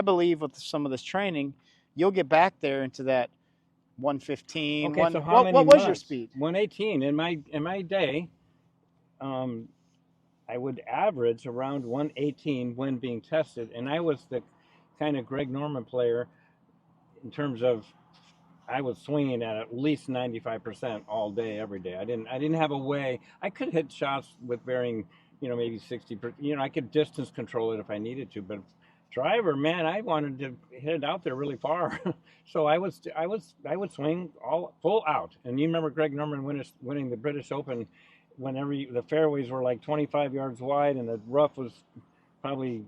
I believe with some of this training, you'll get back there into that 115. Okay, so how many what was your speed? 118 in my day. I would average around 118 when being tested, and I was the kind of Greg Norman player in terms of I was swinging at least 95% all day, every day. I didn't have a way. I could hit shots with varying, maybe 60%. I could distance control it if I needed to, but driver, man, I wanted to hit it out there really far. So I would swing all full out. And you remember Greg Norman winning the British Open whenever the fairways were like 25 yards wide and the rough was probably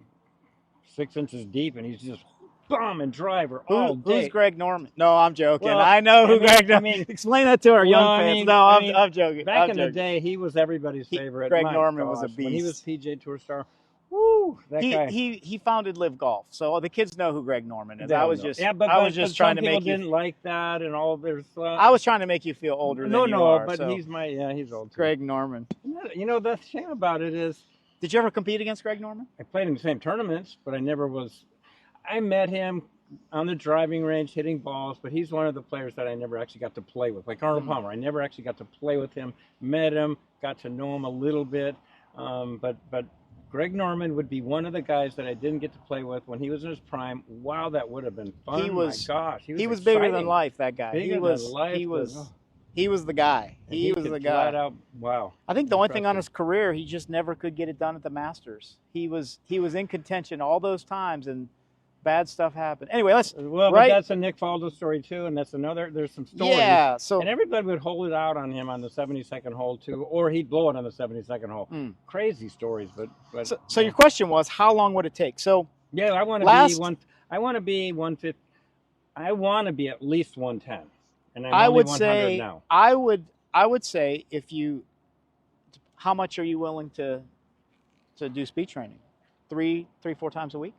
6 inches deep, and he's just bomb and driver all day. Who's Greg Norman? No, I'm joking. Well, I know who Greg Norman. Explain that to our young fans. I'm joking. Back in the day, he was everybody's favorite. Greg Norman was a beast. When he was PGA Tour star, woo, that guy. He founded Live Golf, so the kids know who Greg Norman is. I was just trying to make you didn't like that and all. I was trying to make you feel older than you are. But he's old too. Greg Norman. The shame about it is, did you ever compete against Greg Norman? I played in the same tournaments, but I never was. I met him on the driving range hitting balls, but he's one of the players that I never actually got to play with. Like Arnold Palmer, I never actually got to play with him. Met him, got to know him a little bit, but Greg Norman would be one of the guys that I didn't get to play with when he was in his prime. Wow, that would have been fun. My gosh, he was bigger than life. That guy. He was the guy. He was the guy. Flat out, wow. I think the only thing on his career, he just never could get it done at the Masters. He was in contention all those times, and bad stuff happened. Anyway, but that's a Nick Faldo story too, and that's another. There's some stories. Yeah. And everybody would hold it out on him on the 72nd hole too, or he'd blow it on the 72nd hole. Crazy stories, but. So your question was, how long would it take? So yeah, I want to be one. I want to be 150. I want to be at least 110, and I'm only 100 now. I would say how much are you willing to do speed training? 3-4 times a week?